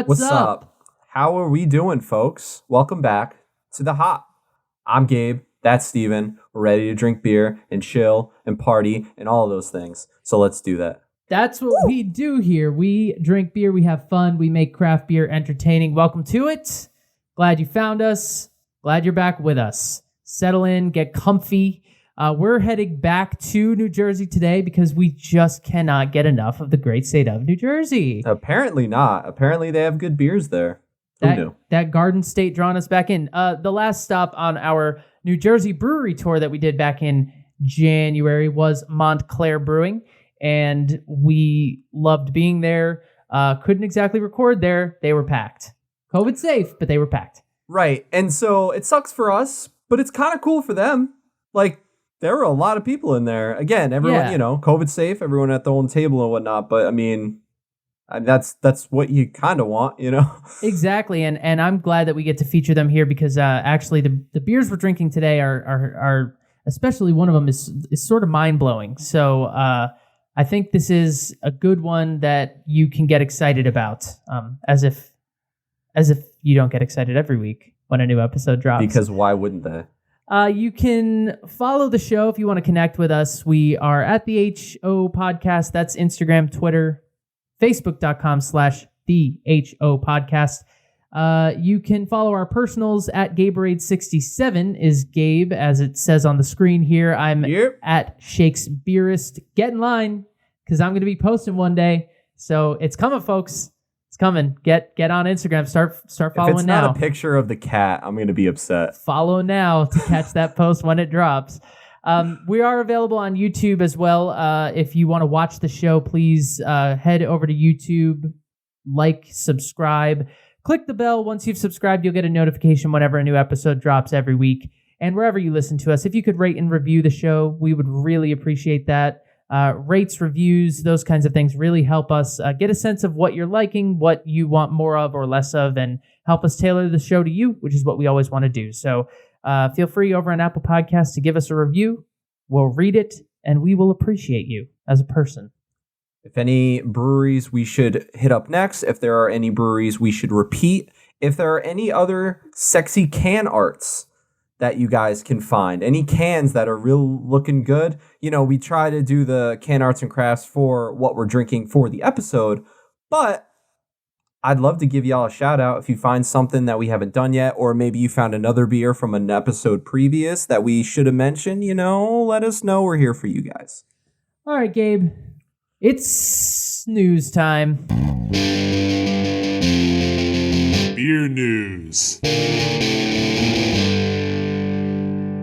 What's up? How are we doing, folks? Welcome back to The Hop. I'm Gabe. That's Steven. We're ready to drink beer and chill and party and all of those things. So let's do that. That's what we do here. We drink beer, we have fun, we make craft beer entertaining. Welcome to it. Glad you found us. Glad you're back with us. Settle in, get comfy. We're heading back to New Jersey today because we just cannot get enough of the great state of New Jersey. Apparently not. Apparently they have good beers there. Who knew? That Garden State drawing us back in. The last stop on our New Jersey brewery tour that we did back in January was Montclair Brewing, and we loved being there. Couldn't exactly record there. They were packed. COVID safe, but they were packed. Right. And so it sucks for us, but it's kind of cool for them. Like, there were a lot of people in there. Again, everyone, COVID safe, everyone at their own table and whatnot. But I mean, that's what you kind of want, Exactly. And I'm glad that we get to feature them here because actually the beers we're drinking today are especially one of them is sort of mind blowing. So I think this is a good one that you can get excited about, as if you don't get excited every week when a new episode drops. Because why wouldn't they? You can follow the show if you want to connect with us. We are at the HO Podcast. That's Instagram, Twitter, Facebook.com/the HO Podcast. You can follow our personals at Gaberade67 is Gabe, as it says on the screen here. I'm at Shakespeareist. Get in line, because I'm going to be posting one day. So it's coming, folks. It's coming. Get on Instagram. Start following now. If it's not a picture of the cat, I'm going to be upset. Follow now to catch that post when it drops. We are available on YouTube as well. If you want to watch the show, please head over to YouTube, subscribe, click the bell. Once you've subscribed, you'll get a notification whenever a new episode drops every week. And wherever you listen to us, if you could rate and review the show, we would really appreciate that. Rates, reviews, those kinds of things really help us get a sense of what you're liking, what you want more of or less of, and help us tailor the show to you, which is what we always want to do. So feel free over on Apple Podcasts to give us a review. We'll read it, and we will appreciate you as a person. If any breweries we should hit up next, if there are any breweries we should repeat, if there are any other sexy can arts that you guys can find, any cans that are real looking good. We try to do the can arts and crafts for what we're drinking for the episode, but I'd love to give y'all a shout out if you find something that we haven't done yet, or maybe you found another beer from an episode previous that we should have mentioned, let us know. We're here for you guys. All right, Gabe, it's news time. Beer news.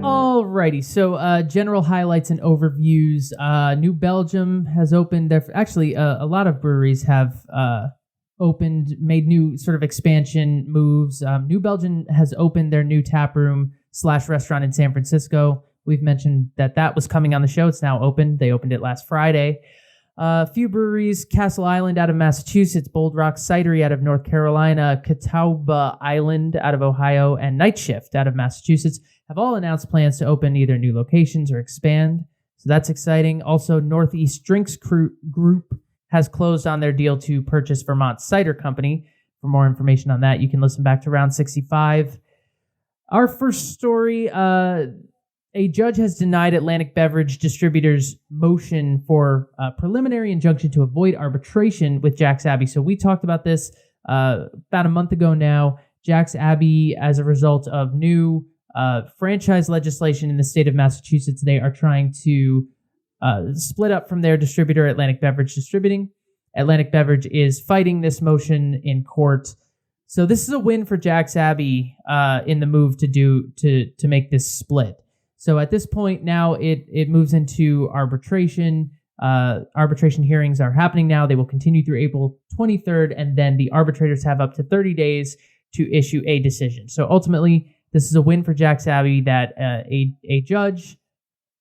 Alrighty, so general highlights and overviews. New Belgium has opened their... Actually, a lot of breweries have opened, made new sort of expansion moves. New Belgium has opened their new taproom / restaurant in San Francisco. We've mentioned that was coming on the show. It's now open. They opened it last Friday. A few breweries: Castle Island out of Massachusetts, Bold Rock Cidery out of North Carolina, Catawba Island out of Ohio, and Night Shift out of Massachusetts have all announced plans to open either new locations or expand. So that's exciting. Also, Northeast Drinks Group has closed on their deal to purchase Vermont Cider Company. For more information on that, you can listen back to Round 65. Our first story, a judge has denied Atlantic Beverage Distributors' motion for a preliminary injunction to avoid arbitration with Jack's Abbey. So we talked about this about a month ago now. Jack's Abbey, as a result of new franchise legislation in the state of Massachusetts, they are trying to split up from their distributor, Atlantic Beverage Distributing. Atlantic Beverage is fighting this motion in court. So this is a win for Jack's Abbey in the move to make this split. So at this point now, it moves into arbitration. Arbitration hearings are happening now. They will continue through April 23rd, and then the arbitrators have up to 30 days to issue a decision. So ultimately, this is a win for Jack's Abbey that a judge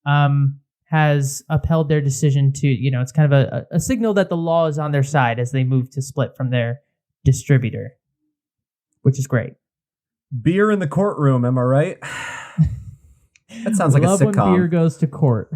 has upheld their decision to, it's kind of a signal that the law is on their side as they move to split from their distributor, which is great. Beer in the courtroom, am I right? That sounds like Love a sitcom. When beer goes to court.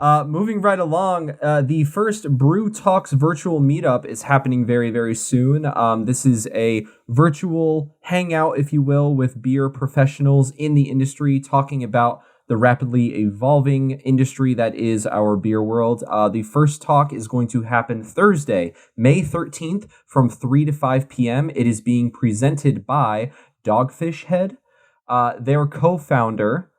Moving right along, the first Brew Talks virtual meetup is happening very, very soon. This is a virtual hangout, if you will, with beer professionals in the industry talking about the rapidly evolving industry that is our beer world. The first talk is going to happen Thursday, May 13th from 3 to 5 p.m. It is being presented by Dogfish Head, their co-founder,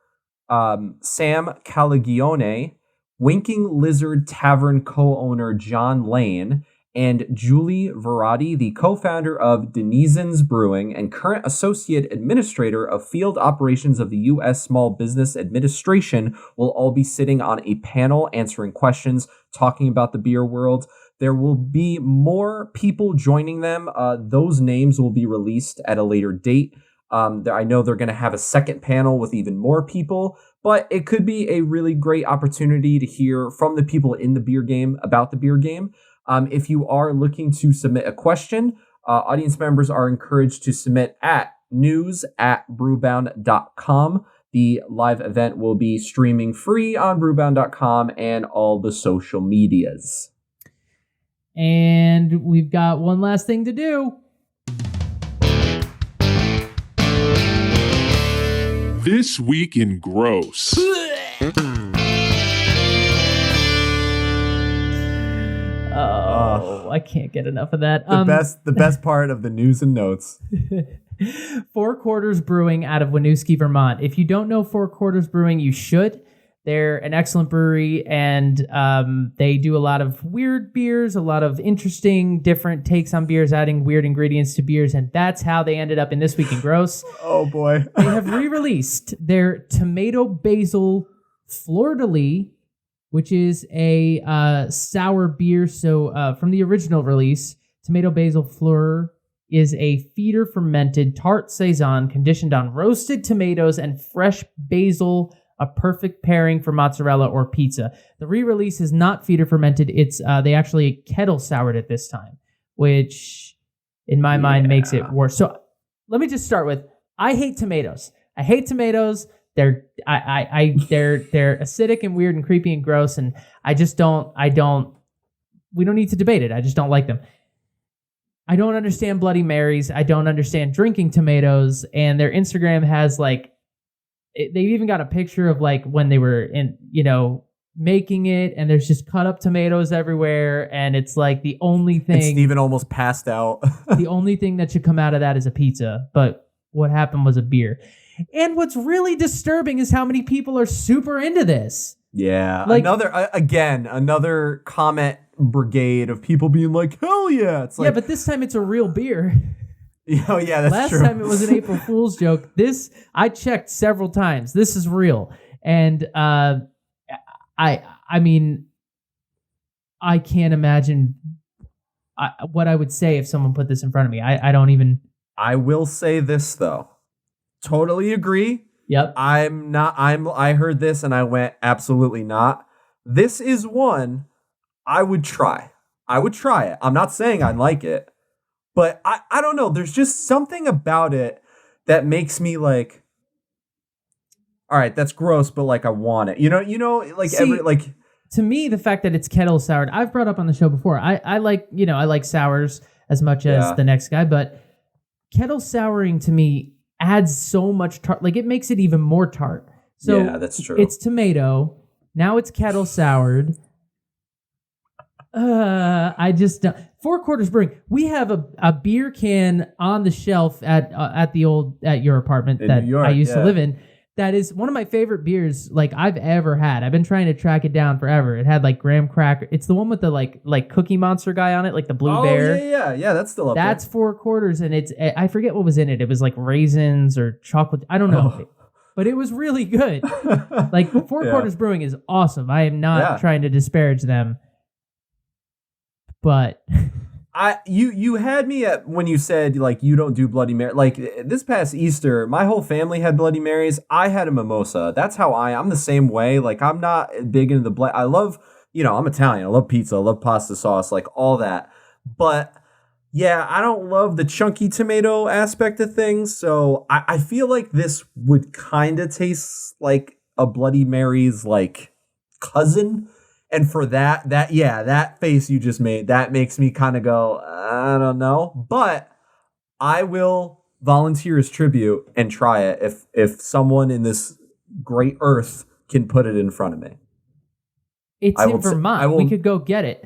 Sam Calagione, Winking Lizard Tavern co-owner John Lane, and Julie Verratti, the co-founder of Denizen's Brewing and current associate administrator of field operations of the U.S. Small Business Administration, will all be sitting on a panel answering questions, talking about the beer world. There will be more people joining them. Those names will be released at a later date. I know they're going to have a second panel with even more people, but it could be a really great opportunity to hear from the people in the beer game about the beer game. If you are looking to submit a question, audience members are encouraged to submit at news@brewbound.com. The live event will be streaming free on brewbound.com and all the social medias. And we've got one last thing to do. This Week in Gross. Oh, I can't get enough of that. The best part of the news and notes. Four Quarters Brewing out of Winooski, Vermont. If you don't know Four Quarters Brewing, you should. They're an excellent brewery, and they do a lot of weird beers, a lot of interesting, different takes on beers, adding weird ingredients to beers, and that's how they ended up in This Week in Gross. Oh, boy. They have re-released their Tomato Basil Fleur-de-Lis, which is a sour beer. So from the original release, Tomato Basil Fleur is a feeder fermented tart saison conditioned on roasted tomatoes and fresh basil, a perfect pairing for mozzarella or pizza. The re-release is not feeder fermented. It's they actually kettle soured it this time, which in my mind makes it worse. So let me just start with, I hate tomatoes. I hate tomatoes. They're acidic and weird and creepy and gross, and we don't need to debate it. I just don't like them. I don't understand Bloody Marys. I don't understand drinking tomatoes, and their Instagram has they even got a picture of when they were making it, and there's just cut up tomatoes everywhere, and it's the only thing. And Steven almost passed out. The only thing that should come out of that is a pizza, but what happened was a beer. And what's really disturbing is how many people are super into this. Yeah, another comment brigade of people being like, hell yeah. It's but this time it's a real beer. Oh, yeah, that's true. Last time it was an April Fool's joke. This, I checked several times. This is real. And I mean, I can't imagine what I would say if someone put this in front of me. I don't even. I will say this, though. Totally agree. Yep. I heard this and I went, absolutely not. This is one I would try. I would try it. I'm not saying I like it. But I don't know. There's just something about it that makes me all right, that's gross, but I want it. To me, the fact that it's kettle soured, I've brought up on the show before. I like sours as much as the next guy, but kettle souring to me adds so much tart. It makes it even more tart. So yeah, that's true. It's tomato. Now it's kettle soured. I just don't. Four Quarters Brewing. We have a beer can on the shelf at your apartment in that New York, I used to live in. That is one of my favorite beers I've ever had. I've been trying to track it down forever. It had graham cracker. It's the one with the Cookie Monster guy on it, the blue bear. Yeah. That's still up there. That's Four Quarters, and I forget what was in it. It was raisins or chocolate. I don't know. But it was really good. Four Quarters Brewing is awesome. I am not trying to disparage them. But you had me at when you said you don't do Bloody Mary. This past Easter, my whole family had Bloody Marys. I had a mimosa. That's how I'm the same way. I'm not big into the blood. I love, I'm Italian. I love pizza. I love pasta sauce, all that. But yeah, I don't love the chunky tomato aspect of things. So I feel like this would kind of taste like a Bloody Mary's cousin. And for that face you just made, that makes me kind of go, I don't know. But I will volunteer as tribute and try it if someone in this great earth can put it in front of me. It's in Vermont. We could go get it.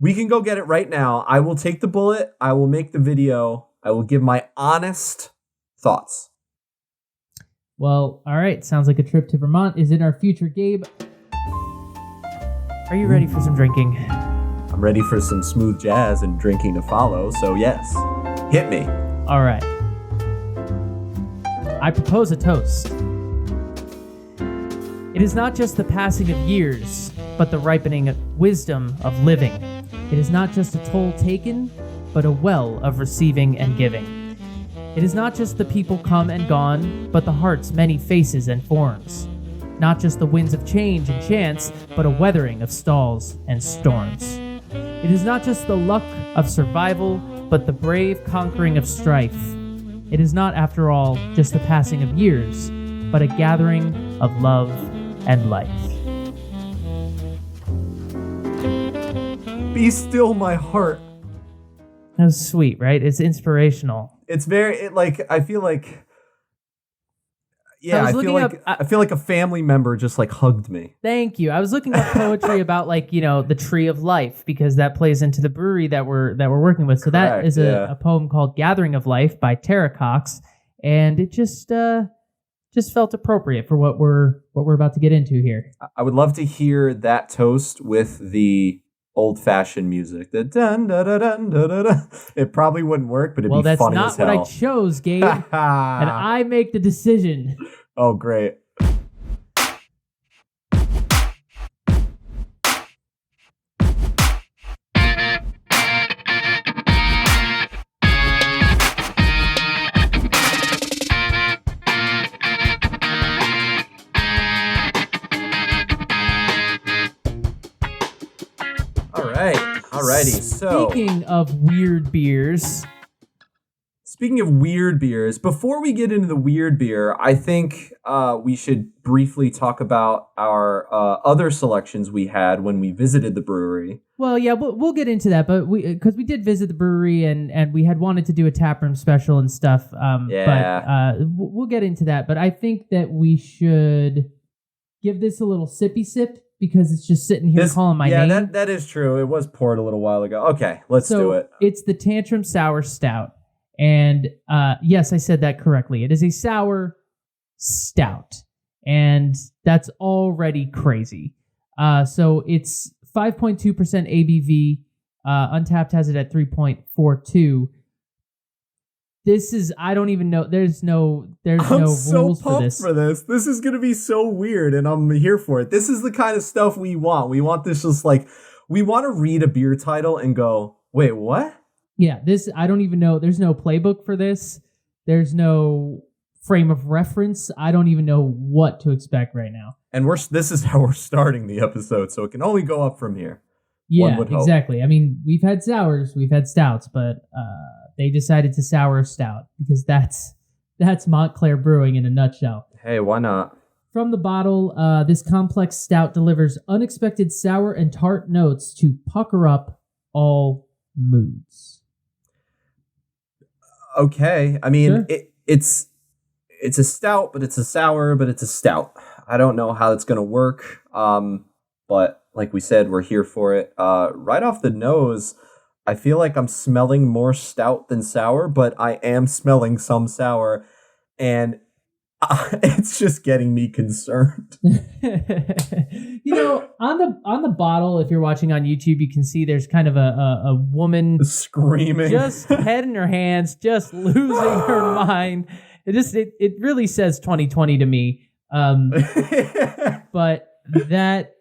We can go get it right now. I will take the bullet. I will make the video. I will give my honest thoughts. Well, all right. Sounds like a trip to Vermont is in our future, Gabe. Are you ready for some drinking? I'm ready for some smooth jazz and drinking to follow, so yes. Hit me. All right. I propose a toast. It is not just the passing of years, but the ripening wisdom of living. It is not just a toll taken, but a well of receiving and giving. It is not just the people come and gone, but the heart's many faces and forms. Not just the winds of change and chance, but a weathering of stalls and storms. It is not just the luck of survival, but the brave conquering of strife. It is not, after all, just the passing of years, but a gathering of love and life. Be still, my heart. That was sweet, right? It's inspirational. It's very, I feel like... Yeah, I feel like a family member just hugged me. Thank you. I was looking up poetry about the tree of life, because that plays into the brewery that we're working with. So Correct, that is a poem called "Gathering of Life" by Tara Cox, and it just felt appropriate for what we're about to get into here. I would love to hear that toast with the old-fashioned music. The dun da da dun da da da. It probably wouldn't work, but it'd be funny as hell. Well, that's not what I chose, Gabe. And I make the decision. Oh, great. Alrighty, so... Speaking of weird beers, before we get into the weird beer, I think we should briefly talk about our other selections we had when we visited the brewery. Well, yeah, we'll get into that, but because we did visit the brewery and we had wanted to do a taproom special and stuff. But we'll get into that. But I think that we should give this a little sippy sip, because it's just sitting here calling my name. Yeah, that is true. It was poured a little while ago. Okay, let's do it. It's the Tantrum Sour Stout. And yes, I said that correctly. It is a sour stout. And that's already crazy. So it's 5.2% ABV. Untapped has it at 3.42. This is, I don't even know. There's no rules for this. This is going to be so weird, and I'm here for it. This is the kind of stuff we want. We want this just we want to read a beer title and go, wait, what? Yeah, this, I don't even know. There's no playbook for this. There's no frame of reference. I don't even know what to expect right now. And this is how we're starting the episode, so it can only go up from here. Yeah, exactly. I mean, we've had sours, we've had stouts, but they decided to sour stout, because that's Montclair Brewing in a nutshell. Hey, why not? From the bottle, this complex stout delivers unexpected sour and tart notes to pucker up all moods. Okay, I mean, sure. It's a stout, but it's a sour, but it's a stout. I don't know how it's gonna work, but like we said, we're here for it. Right off the nose, I feel like I'm smelling more stout than sour, but I am smelling some sour, and it's just getting me concerned. On the bottle, if you're watching on YouTube, you can see there's kind of a woman screaming, just head in her hands, just losing her mind. It really says 2020 to me. But that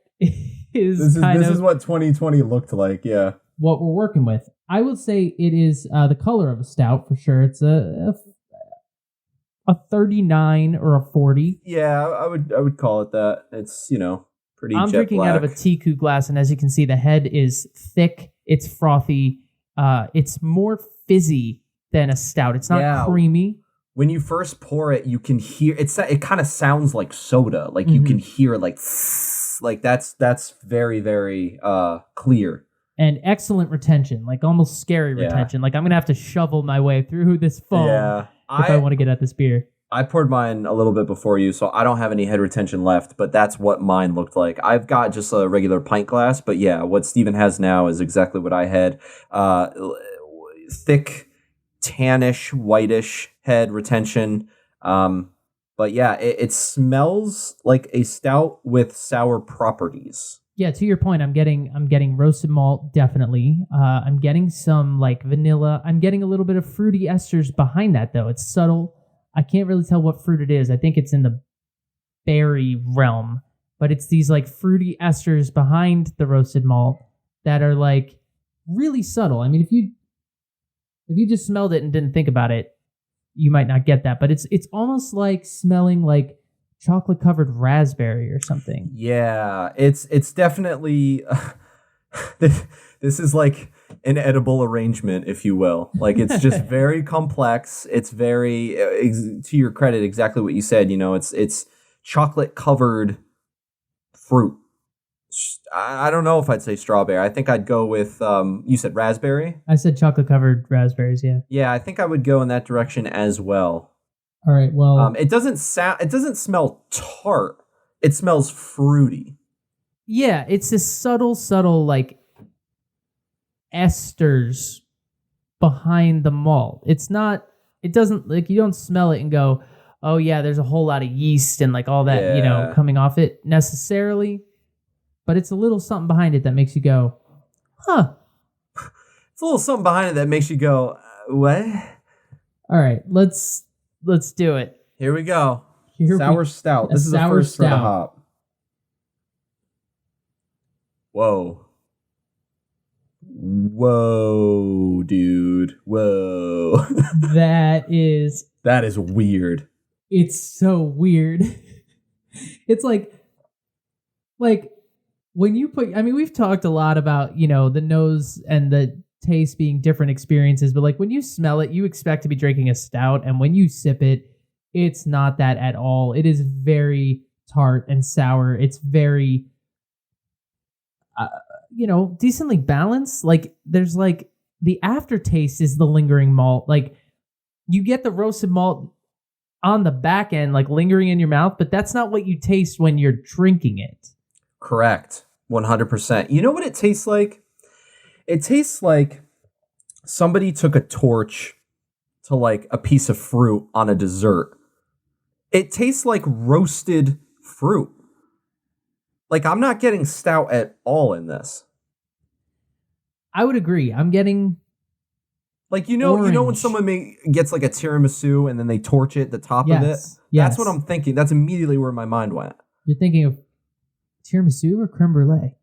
is this is what 2020 looked like. Yeah. What we're working with. I would say it is the color of a stout for sure. It's a 39 or a 40. Yeah, I would call it that. It's, pretty I'm jet drinking black. out of a Tiku glass, and as you can see, the head is thick, it's frothy, it's more fizzy than a stout. It's not creamy. When you first pour it, you can hear it kind of sounds like soda. Like you can hear Like that's very, very clear. And excellent retention, like almost scary retention. Like I'm gonna have to shovel my way through this foam if I want to get at this beer. I poured mine a little bit before you, so I don't have any head retention left, but that's what mine looked like. I've got just a regular pint glass, but yeah, what Steven has now is exactly what I had. Thick, tannish, whitish head retention. But yeah, it smells like a stout with sour properties. Yeah, to your point, I'm getting roasted malt, definitely. I'm getting some like vanilla. I'm getting a little bit of fruity esters behind that, though. It's subtle. I can't really tell what fruit it is. I think it's in the berry realm, but it's these like fruity esters behind the roasted malt that are like really subtle. I mean, if you just smelled it and didn't think about it, you might not get that. But it's almost like smelling like chocolate covered raspberry or something. Yeah, it's definitely this is like an edible arrangement, if you will. Like it's just very complex. It's very to your credit, exactly what you said. You know, it's chocolate covered fruit. I don't know if I'd say strawberry. I think I'd go with you said raspberry. I said chocolate covered raspberries. Yeah. Yeah, I think I would go in that direction as well. All right. Well, it doesn't smell tart. It smells fruity. Yeah, it's this subtle like esters behind the malt. It doesn't like, you don't smell it and go, oh yeah, there's a whole lot of yeast and like all that, coming off it necessarily. But it's a little something behind it that makes you go, huh. It's a little something behind it that makes you go, what? All right, let's do it. Here we go. Sour stout. This is the first for the hop. Whoa, dude. Whoa. That is weird. It's so weird. It's like when you we've talked a lot about, the nose and the taste being different experiences, but like when you smell it, you expect to be drinking a stout, and when you sip it, it's not that at all. It is very tart and sour. It's very decently balanced. Like there's like the aftertaste is the lingering malt. Like you get the roasted malt on the back end, like lingering in your mouth, but that's not what you taste when you're drinking it. Correct. 100%. You know what it tastes like? It tastes like somebody took a torch to like a piece of fruit on a dessert. It tastes like roasted fruit. Like I'm not getting stout at all in this. I would agree. I'm getting like, you know when someone gets like a tiramisu and then they torch it, the top of it? Yes. That's what I'm thinking. That's immediately where my mind went. You're thinking of tiramisu or creme brulee?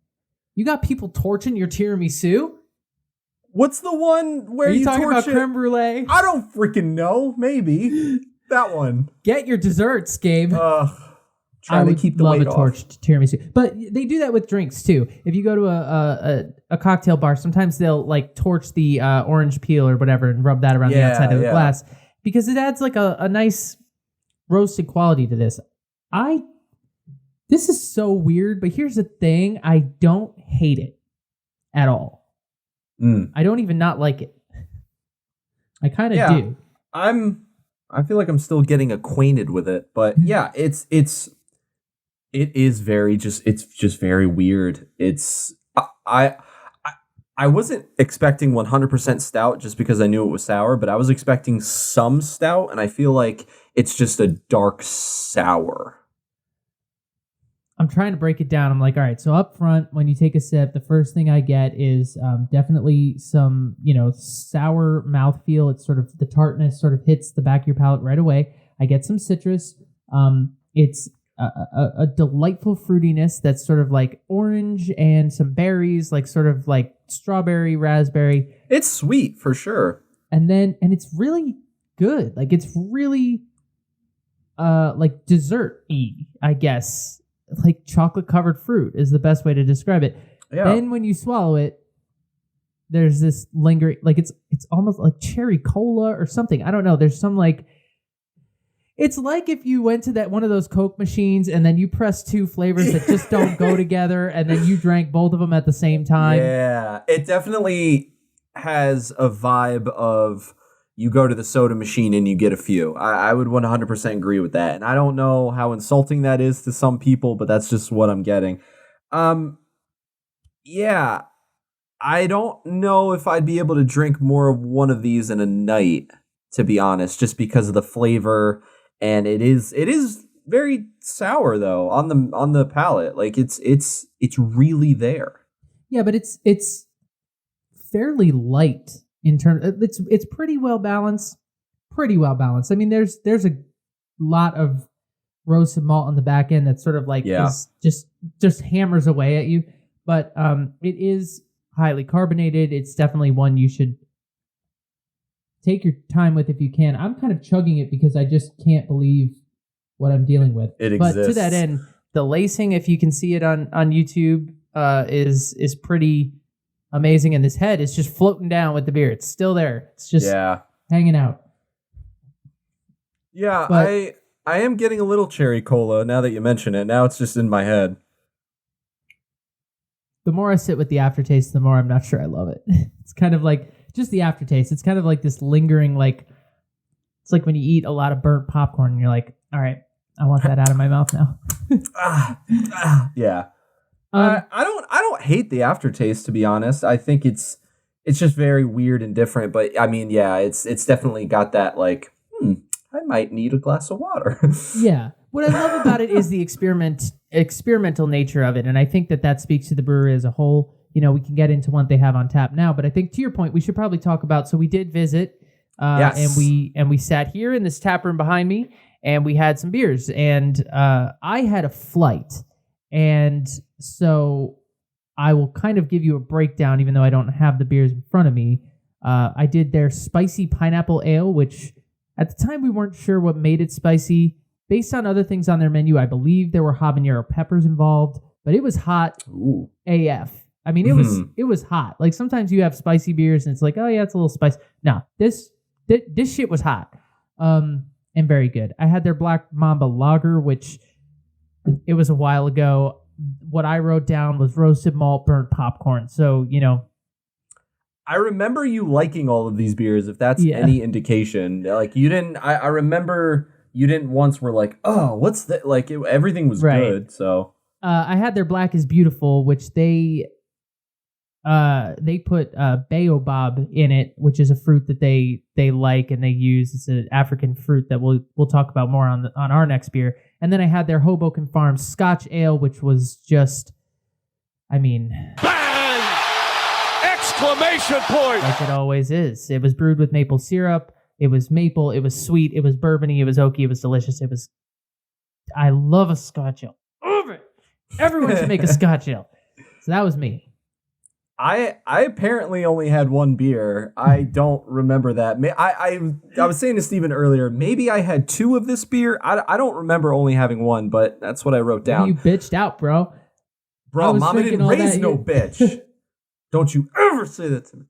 You got people torching your tiramisu? What's the one where you talking torch about creme brulee? I don't freaking know. Maybe that one. Get your desserts, Gabe. Trying to keep the weight off. I would love a torched tiramisu, but they do that with drinks too. If you go to a cocktail bar, sometimes they'll like torch the orange peel or whatever and rub that around the outside of the glass because it adds like a nice roasted quality to this. This is so weird, but here's the thing. I don't hate it at all. I don't even not like it. I kind of do. I feel like I'm still getting acquainted with it, but yeah, it's just very weird. I wasn't expecting 100% stout just because I knew it was sour, but I was expecting some stout, and I feel like it's just a dark sour. I'm trying to break it down. I'm like, all right, so up front, when you take a sip, the first thing I get is definitely some, sour mouthfeel. It's sort of, the tartness sort of hits the back of your palate right away. I get some citrus. It's a delightful fruitiness that's sort of like orange and some berries, like sort of like strawberry, raspberry. It's sweet for sure. And it's really good. Like it's really like dessert-y, I guess. Like chocolate covered fruit is the best way to describe it. Yeah. Then when you swallow it, there's this lingering, like it's almost like cherry cola or something. I don't know. There's some like, It's like if you went to that one of those Coke machines and then you press two flavors that just don't go together, and then you drank both of them at the same time. Yeah, it definitely has a vibe of you go to the soda machine and you get a few. I would 100% agree with that. And I don't know how insulting that is to some people, but that's just what I'm getting. Yeah, I don't know if I'd be able to drink more of one of these in a night, to be honest, just because of the flavor. And it is very sour though on the palate. Like it's really there. Yeah, but it's fairly light in terms. It's pretty well balanced. Pretty well balanced. I mean, there's a lot of roasted malt on the back end that sort of like is just hammers away at you. But it is highly carbonated. It's definitely one you should take your time with if you can. I'm kind of chugging it because I just can't believe what I'm dealing with. It exists. But to that end, the lacing, if you can see it on YouTube, is pretty amazing. And this head is just floating down with the beer. It's still there. It's just hanging out. Yeah, but I am getting a little cherry cola now that you mention it. Now it's just in my head. The more I sit with the aftertaste, the more I'm not sure I love it. It's kind of like just the aftertaste. It's kind of like this lingering, like, it's like when you eat a lot of burnt popcorn and you're like, all right, I want that out of my mouth now. Yeah. I don't hate the aftertaste, to be honest. I think it's just very weird and different. But I mean, yeah, it's definitely got that like, I might need a glass of water. Yeah. What I love about it is the experimental nature of it. And I think that speaks to the brewery as a whole. You know, we can get into what they have on tap now, but I think to your point, we should probably talk about, so we did visit, yes. and we sat here in this tap room behind me and we had some beers, and I had a flight. And so I will kind of give you a breakdown, even though I don't have the beers in front of me. I did their spicy pineapple ale, which at the time we weren't sure what made it spicy. Based on other things on their menu, I believe there were habanero peppers involved, but it was hot AF. I mean, it was hot. Like sometimes you have spicy beers and it's like, oh yeah, it's a little spicy. No, this shit was hot, and very good. I had their Black Mamba Lager, which it was a while ago. What I wrote down was roasted malt, burnt popcorn. So, you know, I remember you liking all of these beers, if that's any indication. Like you didn't. I remember you didn't once were like, oh, what's that? Like everything was good. So I had their Black is Beautiful, which they put Baobob in it, which is a fruit that they like and they use. It's an African fruit that we'll talk about more on our next beer. And then I had their Hoboken Farms Scotch Ale, which was just, I mean, bang! Exclamation point! Like it always is. It was brewed with maple syrup. It was maple. It was sweet. It was bourbony. It was oaky. It was delicious. I love a Scotch Ale. Everyone should make a Scotch Ale. So that was me. I apparently only had one beer. I don't remember that. I was saying to Steven earlier, maybe I had two of this beer. I don't remember only having one, but that's what I wrote down. You bitched out, bro. Bro, Mama didn't raise no bitch. Don't you ever say that to me.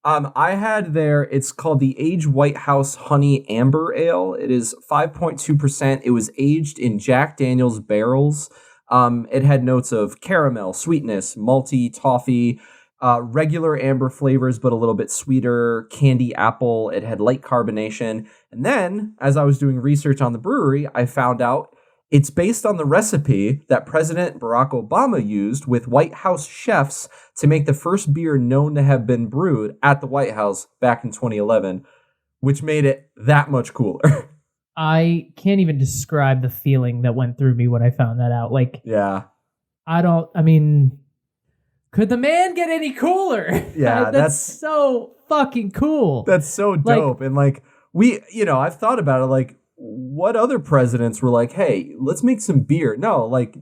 I had it's called the Age White House Honey Amber Ale. It is 5.2%. It was aged in Jack Daniel's barrels. It had notes of caramel, sweetness, malty, toffee, regular amber flavors, but a little bit sweeter, candy apple. It had light carbonation. And then, as I was doing research on the brewery, I found out it's based on the recipe that President Barack Obama used with White House chefs to make the first beer known to have been brewed at the White House back in 2011, which made it that much cooler. I can't even describe the feeling that went through me when I found that out. Like, yeah, could the man get any cooler? Yeah, that's so fucking cool. That's so dope. And like, I've thought about it, like, what other presidents were like, hey, let's make some beer? No, like,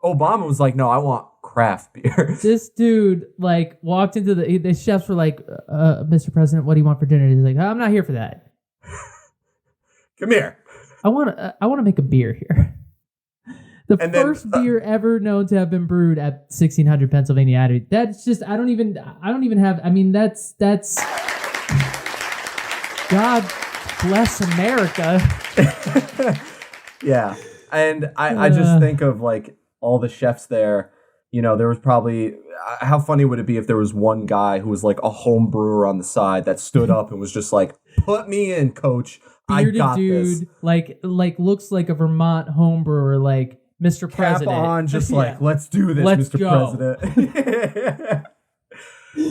Obama was like, no, I want craft beer. This dude, like, walked into the chefs were like, Mr. President, what do you want for dinner? He's like, I'm not here for that. Come here. I want to make a beer here. The first beer ever known to have been brewed at 1600 Pennsylvania Avenue. That's just, I don't even have, I mean, that's God bless America. Yeah. And I just think of like all the chefs there. There was probably, how funny would it be if there was one guy who was like a home brewer on the side that stood up and was just like, put me in, coach. Bearded I got dude, this. like looks like a Vermont home brewer, like Mr. Cap President. on, just like, let's do this, Let's Mr. go. President.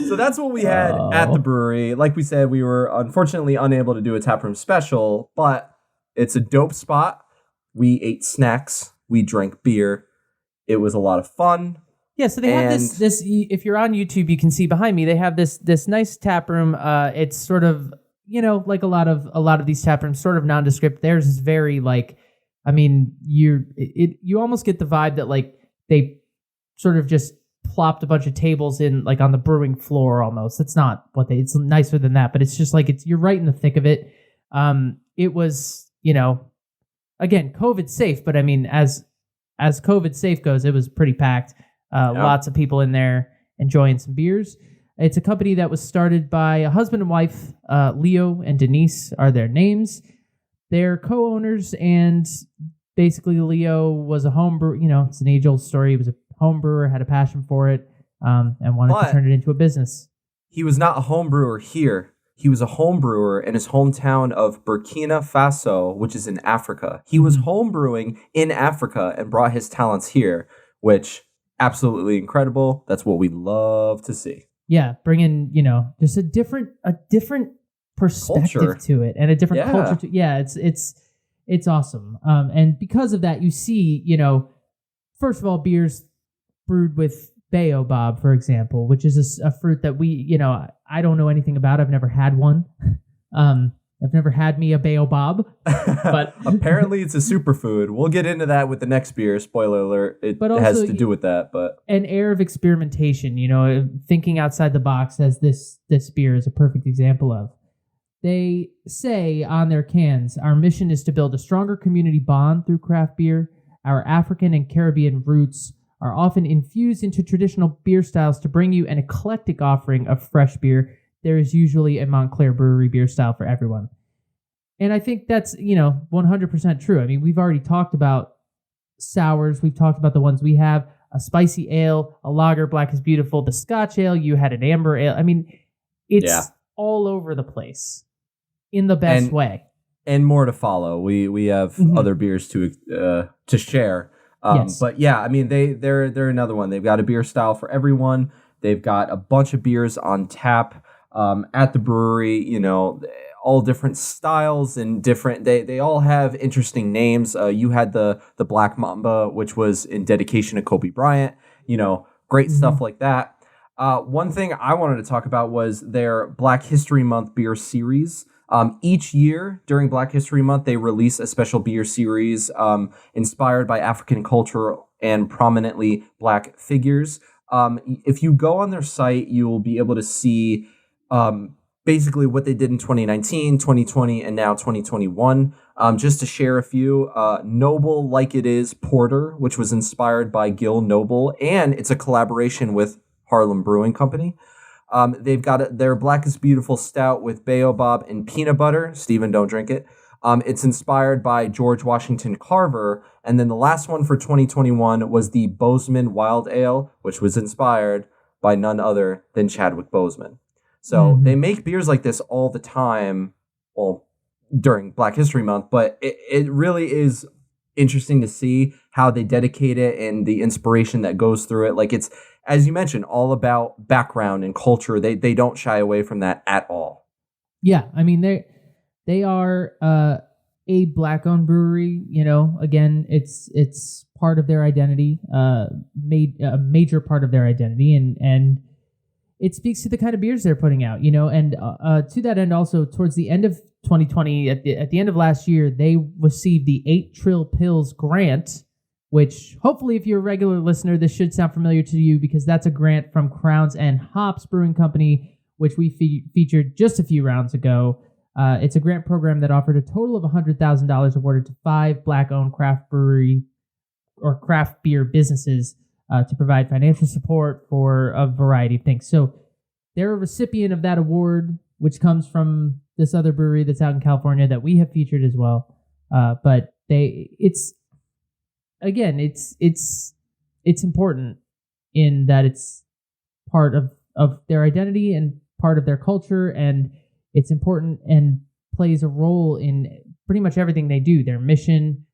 So that's what we had at the brewery. Like we said, we were unfortunately unable to do a taproom special, but it's a dope spot. We ate snacks. We drank beer. It was a lot of fun. Yeah, so they have this. If you're on YouTube, you can see behind me. They have this nice tap room. It's sort of like a lot of these tap rooms, sort of nondescript. Theirs is very like, I mean, you almost get the vibe that like they sort of just plopped a bunch of tables in like on the brewing floor almost. It's not it's nicer than that, but it's just like you're right in the thick of it. It was again COVID safe, but I mean as COVID safe goes, it was pretty packed. Lots of people in there enjoying some beers. It's a company that was started by a husband and wife. Leo and Denise are their names. They're co-owners, and basically Leo was a home brewer. It's an age-old story. He was a home brewer, had a passion for it, and wanted to turn it into a business. He was not a home brewer here. He was a home brewer in his hometown of Burkina Faso, which is in Africa. He was home brewing in Africa and brought his talents here, which absolutely incredible. That's what we love to see. Yeah, bringing just a different perspective culture to it and a different culture to it's awesome. And because of that, you see first of all, beers brewed with Baobob, for example, which is a fruit that we I don't know anything about. I've never had one. I've never had me a Baobob, but apparently it's a superfood. We'll get into that with the next beer. Spoiler alert. It has to do with that, but an air of experimentation, thinking outside the box, as this beer is a perfect example of. They say on their cans, our mission is to build a stronger community bond through craft beer. Our African and Caribbean roots are often infused into traditional beer styles to bring you an eclectic offering of fresh beer. There is usually a Montclair Brewery beer style for everyone. And I think that's, 100% true. I mean, we've already talked about sours. We've talked about the ones we have. A spicy ale, a lager, black is beautiful. The Scotch ale, you had an amber ale. I mean, it's all over the place in the best way. And more to follow. We have other beers to share. Yes. But yeah, I mean, they're another one. They've got a beer style for everyone. They've got a bunch of beers on tap at the brewery, all different styles and different, they all have interesting names. You had the Black Mamba, which was in dedication to Kobe Bryant, great stuff like that. One thing I wanted to talk about was their Black History Month beer series. Each year during Black History Month, they release a special beer series inspired by African culture and prominently Black figures. If you go on their site, you will be able to see basically what they did in 2019, 2020, and now 2021. Just to share a few, Noble Like It Is Porter, which was inspired by Gil Noble, and it's a collaboration with Harlem Brewing Company. They've got their Black is Beautiful Stout with Baobob and peanut butter. Steven, don't drink it. It's inspired by George Washington Carver. And then the last one for 2021 was the Bozeman Wild Ale, which was inspired by none other than Chadwick Boseman. So they make beers like this all the time, well, during Black History Month, but it really is interesting to see how they dedicate it and the inspiration that goes through it. Like, it's, as you mentioned, all about background and culture. They don't shy away from that at all. Yeah, I mean, they are a Black-owned brewery. Again, it's part of their identity, made a major part of their identity, and it speaks to the kind of beers they're putting out. And to that end, also towards the end of 2020, at the end of last year, they received the 8 Trill Pills grant, which hopefully, if you're a regular listener, this should sound familiar to you, because that's a grant from Crowns and Hops Brewing Company, which we featured just a few rounds ago. It's a grant program that offered a total of $100,000 awarded to 5 Black-owned craft brewery or craft beer businesses to provide financial support for a variety of things. So they're a recipient of that award, which comes from this other brewery that's out in California that we have featured as well. But it's important in that it's part of their identity and part of their culture, and it's important and plays a role in pretty much everything they do, their mission,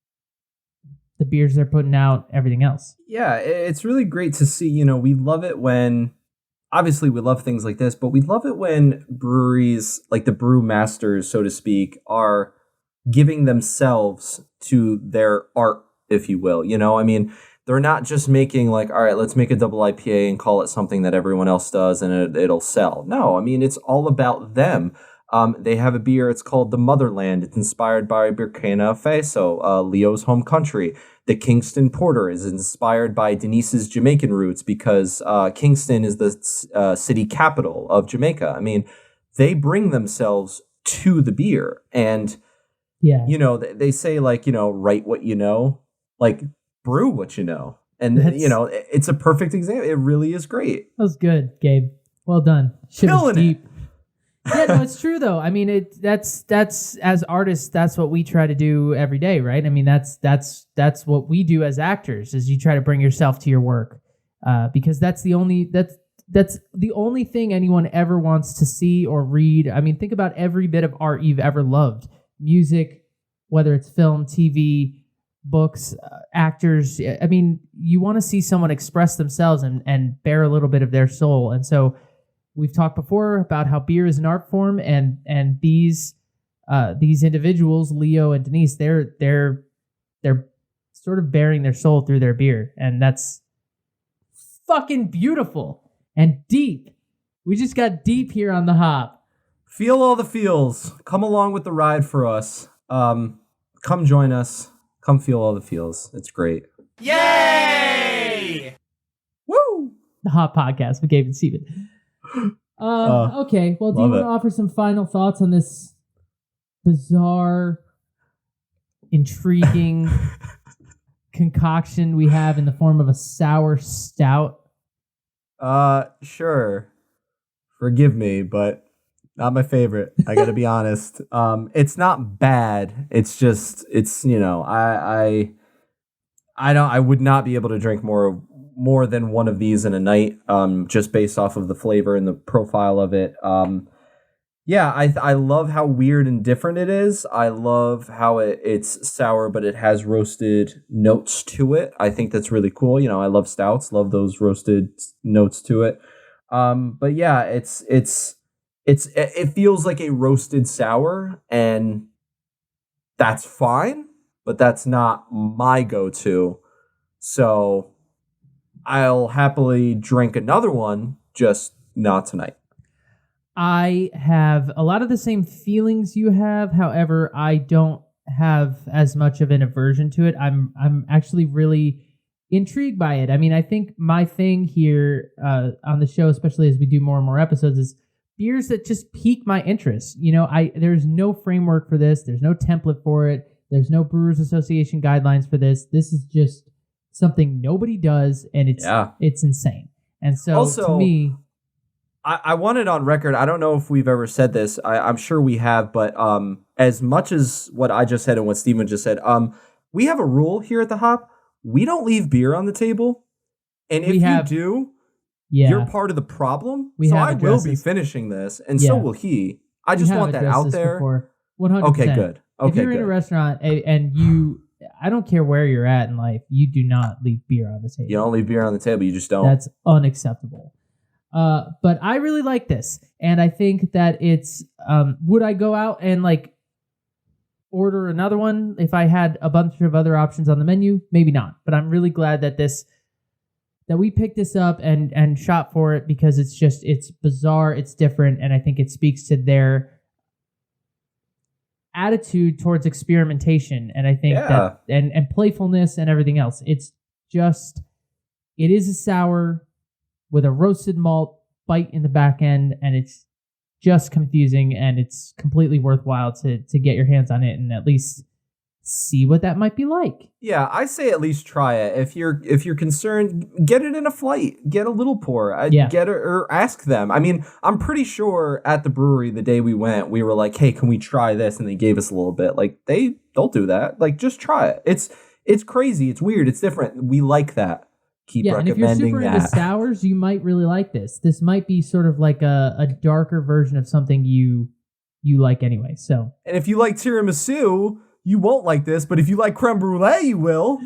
the beers they're putting out, everything else. Yeah, it's really great to see. We love it when, obviously we love things like this, but we love it when breweries, like the brew masters, so to speak, are giving themselves to their art, if you will. I mean, they're not just making like, all right, let's make a double IPA and call it something that everyone else does and it'll sell. No, I mean, it's all about them. They have a beer, it's called the Motherland. It's inspired by Burkina Faso, Leo's home country. The Kingston Porter is inspired by Denise's Jamaican roots because Kingston is the city capital of Jamaica. I mean, they bring themselves to the beer. And, they say like, write what you know, like brew what you know. And, it's a perfect example. It really is great. That was good, Gabe. Well done. Shit was deep. Yeah, no, it's true though. I mean, that's as artists, that's what we try to do every day, right? I mean, that's what we do as actors, is you try to bring yourself to your work, because that's the only thing anyone ever wants to see or read. I mean, think about every bit of art you've ever loved, music, whether it's film, TV, books, actors. I mean, you want to see someone express themselves and bear a little bit of their soul, and so. We've talked before about how beer is an art form, and these individuals, Leo and Denise, they're sort of bearing their soul through their beer, and that's fucking beautiful and deep. We just got deep here on the hop. Feel all the feels. Come along with the ride for us. Come join us. Come feel all the feels. It's great. Yay! Woo! The Hop Podcast with Gabe and Steven. Okay, well, do you want to offer some final thoughts on this bizarre, intriguing concoction we have in the form of a sour stout? Sure. Forgive me, but not my favorite. I gotta be honest. It's not bad. It's just, I would not be able to drink more than one of these in a night, just based off of the flavor and the profile of it. I love how weird and different it is. I love how it's sour, but it has roasted notes to it. I think that's really cool. I love stouts, love those roasted notes to it. But yeah, it feels like a roasted sour, and that's fine, but that's not my go-to. So I'll happily drink another one, just not tonight. I have a lot of the same feelings you have. However, I don't have as much of an aversion to it. I'm actually really intrigued by it. I mean, I think my thing here on the show, especially as we do more and more episodes, is beers that just pique my interest. There's no framework for this. There's no template for it. There's no Brewers Association guidelines for this. This is just something nobody does, and it's insane. And so also, to me, I want it on record. I don't know if we've ever said this. I'm sure we have, but as much as what I just said and what Steven just said, we have a rule here at the Hop. We don't leave beer on the table, and if you do, you're part of the problem. I will be finishing this, and so will he. I just want that out there. 100%. Okay, good. Okay, if you're in a restaurant and you, I don't care where you're at in life, you do not leave beer on the table. You don't leave beer on the table. You just don't. That's unacceptable. But I really like this, and I think that it's. Would I go out and order another one if I had a bunch of other options on the menu? Maybe not. But I'm really glad that we picked this up and shot for it, because it's bizarre, it's different, and I think it speaks to their attitude towards experimentation, and I think that and playfulness and everything else. It is a sour with a roasted malt bite in the back end, and it's just confusing, and it's completely worthwhile to get your hands on it and at least see what that might be like. Yeah, I say at least try it. If you're concerned, get it in a flight. Get a little pour. Get it or ask them. I mean, I'm pretty sure at the brewery the day we went, we were like, "Hey, can we try this?" And they gave us a little bit. Like they'll do that. Like just try it. It's crazy. It's weird. It's different. We like that. Keep recommending and if you're super into sours, you might really like this. This might be sort of like a darker version of something you like anyway. So, and if you like tiramisu, you won't like this, but if you like creme brulee, you will.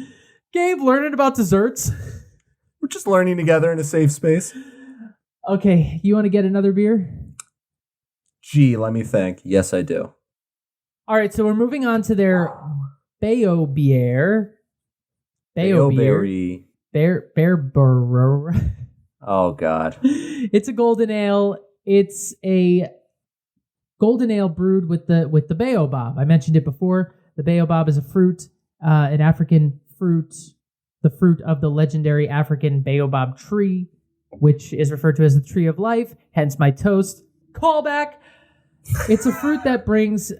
Gabe, learning about desserts. We're just learning together in a safe space. Okay, you want to get another beer? Gee, let me think. Yes, I do. All right, so we're moving on to their Baobiere. Baobiere. Baobiere. Oh, God. It's a golden ale. It's a golden ale brewed with the Baobob. I mentioned it before. The Baobob is a fruit, an African fruit, the fruit of the legendary African Baobob tree, which is referred to as the tree of life, hence my toast. Callback! It's a fruit that brings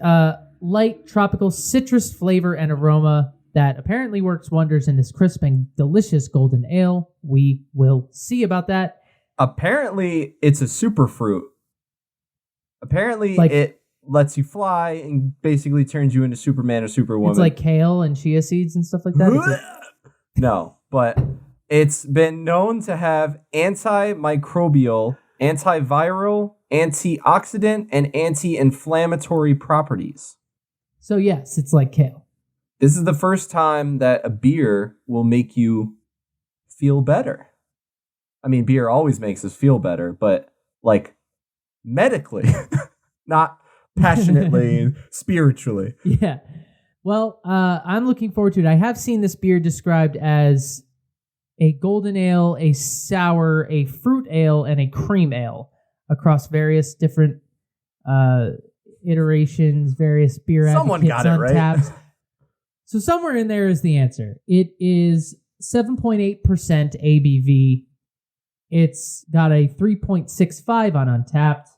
light, tropical citrus flavor and aroma that apparently works wonders in this crisp and delicious golden ale. We will see about that. Apparently, it's a super fruit. Apparently, it lets you fly and basically turns you into Superman or Superwoman. It's like kale and chia seeds and stuff like that. No, but it's been known to have antimicrobial, antiviral, antioxidant, and anti-inflammatory properties. So yes, it's like kale. This is the first time that a beer will make you feel better. I mean, beer always makes us feel better, but like medically, not passionately and spiritually. Yeah. Well, I'm looking forward to it. I have seen this beer described as a golden ale, a sour, a fruit ale, and a cream ale across various different iterations, various beer Someone advocates got it on right. taps. So somewhere in there is the answer. It is 7.8% ABV. It's got a 3.65 on Untapped.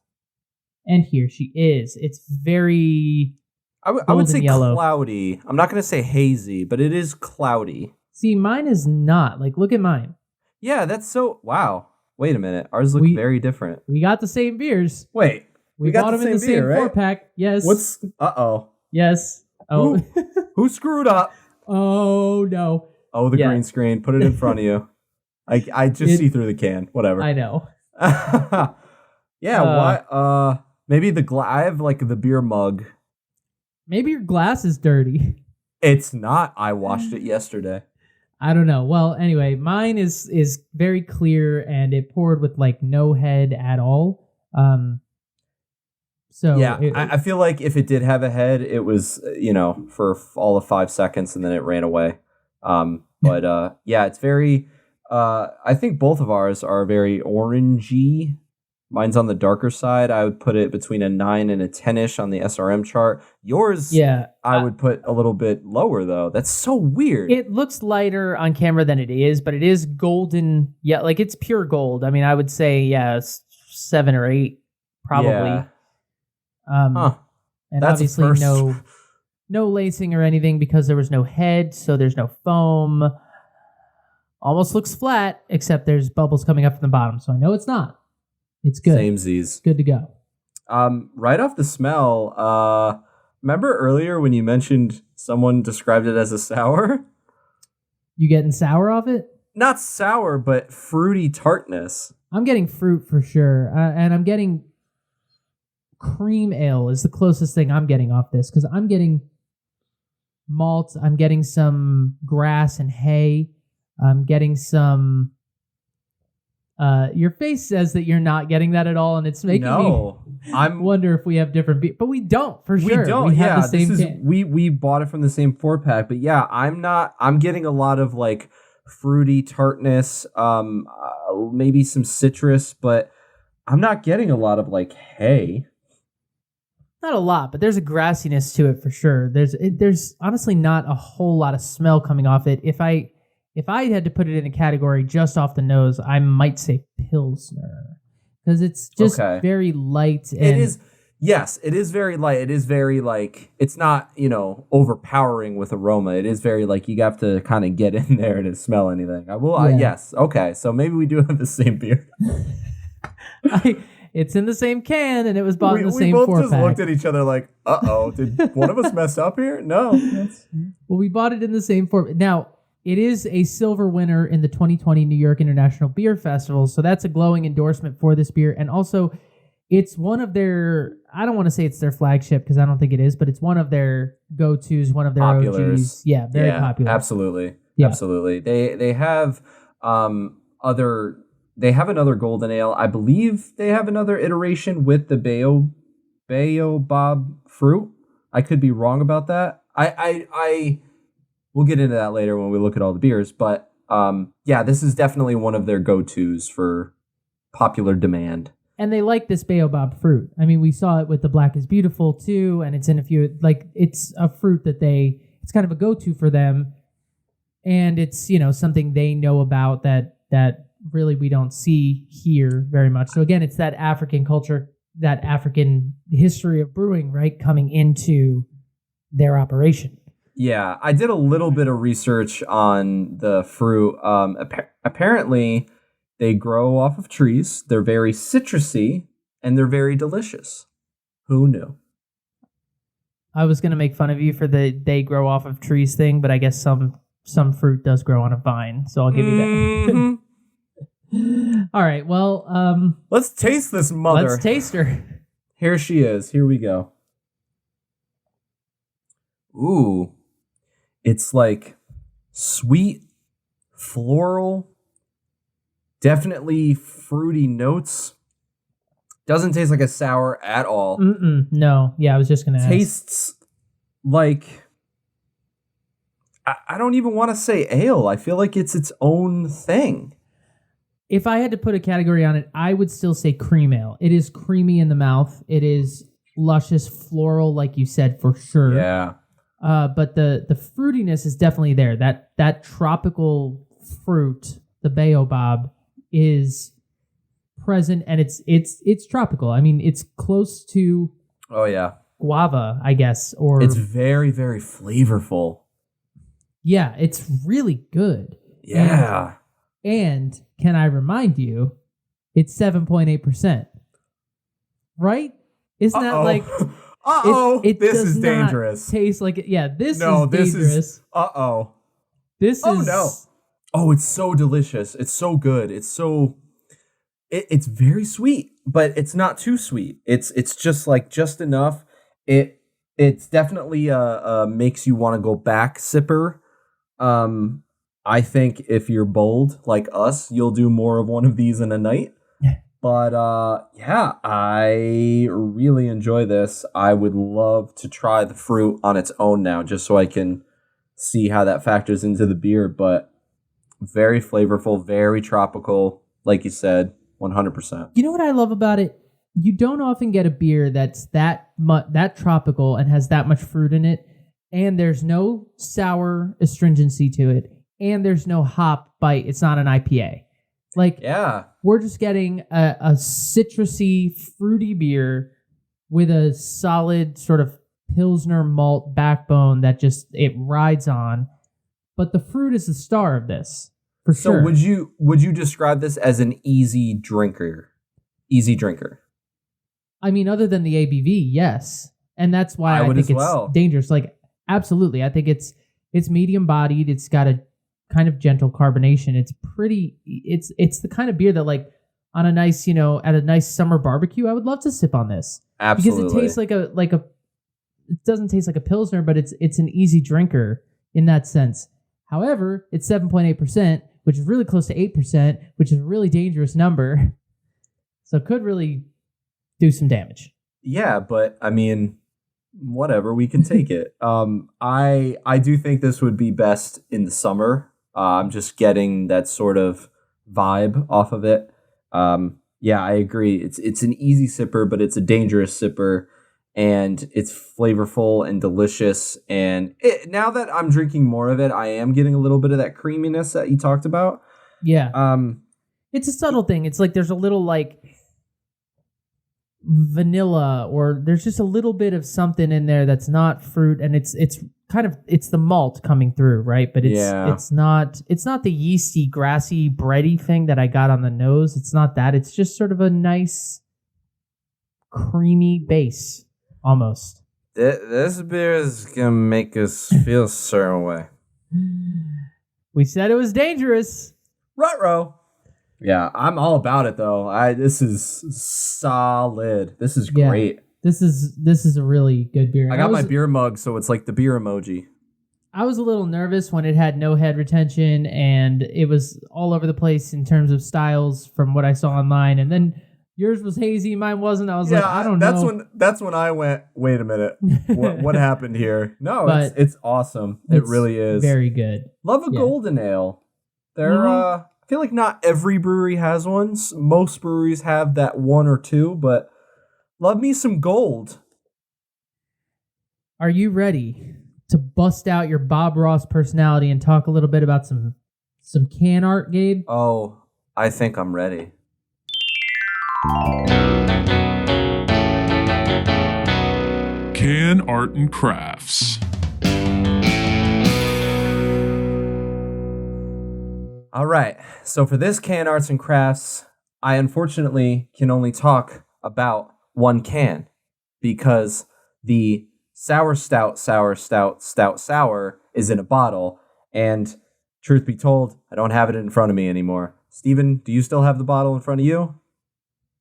And here she is. It's very I would say yellow. Cloudy. I'm not going to say hazy, but it is cloudy. See, mine is not. Like, look at mine. Yeah, that's so... Wow. Wait a minute. Ours look very different. We got the same beers. Wait. We bought them in the same beer, 4-pack. Yes. Uh-oh. Yes. Oh. Who screwed up? Oh, no. Oh, the green screen. Put it in front of you. I just see through the can. Whatever. I know. Yeah, why? Maybe I have like the beer mug. Maybe your glass is dirty. It's not. I washed it yesterday. I don't know. Well, anyway, mine is very clear and it poured with like no head at all. So yeah, I feel like if it did have a head, it was, for all of 5 seconds and then it ran away. But yeah, it's very, I think both of ours are very orangey. Mine's on the darker side. I would put it between a 9 and a 10-ish on the SRM chart. Yours, yeah, I would put a little bit lower, though. That's so weird. It looks lighter on camera than it is, but it is golden. Yeah, like it's pure gold. I mean, I would say, yeah, 7 or 8, probably. Yeah. And That's obviously no lacing or anything because there was no head, so there's no foam. Almost looks flat, except there's bubbles coming up from the bottom, so I know it's not. It's good. Samesies. Good to go. Right off the smell, remember earlier when you mentioned someone described it as a sour? You getting sour off it? Not sour, but fruity tartness. I'm getting fruit for sure, and I'm getting cream ale is the closest thing I'm getting off this because I'm getting malt. I'm getting some grass and hay. I'm getting some... your face says that you're not getting that at all, and it's making me wonder if we have different but we don't, for sure. We don't, we have the same can. We bought it from the same 4-pack, but yeah, I'm getting a lot of like fruity tartness, maybe some citrus, but I'm not getting a lot of like hay. Not a lot, but there's a grassiness to it for sure. There's honestly not a whole lot of smell coming off it. If I had to put it in a category just off the nose, I might say Pilsner. Because it's just very light. And it is. Yes, it is very light. It is very like it's not, overpowering with aroma. It is very like you have to kind of get in there to smell anything. Yes. Okay. So maybe we do have the same beer. It's in the same can and it was bought in the same we both 4-pack. just looked at each other like, uh-oh, did one of us mess up here? No. Well, we bought it in the same form. Now, it is a silver winner in the 2020 New York International Beer Festival, so that's a glowing endorsement for this beer. And also, it's one of their, I don't want to say it's their flagship because I don't think it is, but it's one of their go-tos, one of their Populars. OGs. Yeah, very popular. Absolutely. Yeah. Absolutely. They have they have another golden ale. I believe they have another iteration with the Baobob fruit. I could be wrong about that. We'll get into that later when we look at all the beers, but this is definitely one of their go-tos for popular demand. And they like this Baobob fruit. I mean, we saw it with the Black is Beautiful too, and it's in a few, like, it's a fruit that it's kind of a go-to for them. And it's, something they know about that really we don't see here very much. So again, it's that African culture, that African history of brewing, right, coming into their operation. Yeah, I did a little bit of research on the fruit. Apparently, they grow off of trees. They're very citrusy, and they're very delicious. Who knew? I was going to make fun of you for the they grow off of trees thing, but I guess some fruit does grow on a vine, so I'll give you that. Mm-hmm. All right, well... let's taste this mother. Let's taste her. Here she is. Here we go. Ooh. It's like sweet, floral, definitely fruity notes. Doesn't taste like a sour at all. No. Yeah, I was just going to ask. Tastes like... I don't even want to say ale. I feel like it's its own thing. If I had to put a category on it, I would still say cream ale. It is creamy in the mouth. It is luscious, floral, like you said, for sure. Yeah. But the fruitiness is definitely there. That tropical fruit, the Baobob, is present, and it's tropical. I mean, it's close to guava, I guess, or it's very, very flavorful. Yeah, it's really good. Yeah. And can I remind you, it's 7.8%. Right? Isn't that like... This is dangerous. Taste like it. Yeah, this is dangerous. This is... no. Oh, it's so delicious. It's so good. It's so... It's very sweet, but it's not too sweet. It's just like just enough. It's definitely makes you want to go back sipper. I think if you're bold like us, you'll do more of one of these in a night. But I really enjoy this. I would love to try the fruit on its own now, just so I can see how that factors into the beer. But very flavorful, very tropical, like you said, 100%. You know what I love about it? You don't often get a beer that's that tropical and has that much fruit in it, and there's no sour astringency to it, and there's no hop bite. It's not an IPA. Like, we're just getting a citrusy, fruity beer with a solid sort of Pilsner malt backbone that just, it rides on. But the fruit is the star of this, for sure. So would you describe this as an easy drinker? Easy drinker? I mean, other than the ABV, yes. And that's why I think it's dangerous. Like, absolutely. I think it's medium bodied. It's got a kind of gentle carbonation. It's pretty, it's the kind of beer that, like, on a nice, at a nice summer barbecue, I would love to sip on this. Absolutely. Because it tastes like a it doesn't taste like a Pilsner, but it's an easy drinker in that sense. However, it's 7.8%, which is really close to 8%, which is a really dangerous number. So it could really do some damage. Yeah, but I mean, whatever, we can take it. I do think this would be best in the summer. I'm just getting that sort of vibe off of it. Yeah, I agree. It's an easy sipper, but it's a dangerous sipper, and it's flavorful and delicious. And now that I'm drinking more of it, I am getting a little bit of that creaminess that you talked about. Yeah. It's a subtle thing. It's like there's a little like vanilla, or there's just a little bit of something in there that's not fruit, and it's the malt coming through, right? But it's not the yeasty, grassy, bready thing that I got on the nose. It's not that. It's just sort of a nice creamy base almost. This beer is gonna make us feel a certain way. We said it was dangerous. Ruh-roh. Yeah, I'm all about it though. This is solid. This is great. This is a really good beer. I got my beer mug, so it's like the beer emoji. I was a little nervous when it had no head retention and it was all over the place in terms of styles from what I saw online, and then yours was hazy, mine wasn't. I was like, I don't know. That's when I went, wait a minute. What happened here? No, it's awesome. It really is. Very good. Love a golden ale. I feel like not every brewery has one. Most breweries have that one or two, but love me some gold. Are you ready to bust out your Bob Ross personality and talk a little bit about some can art, Gabe? Oh, I think I'm ready. Can art and crafts. All right. So for this can arts and crafts, I unfortunately can only talk about one can because the sour stout is in a bottle. And truth be told, I don't have it in front of me anymore. Steven, do you still have the bottle in front of you?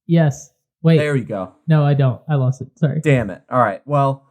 Yes. Wait. There you go. No, I don't. I lost it. Sorry. Damn it. All right. Well,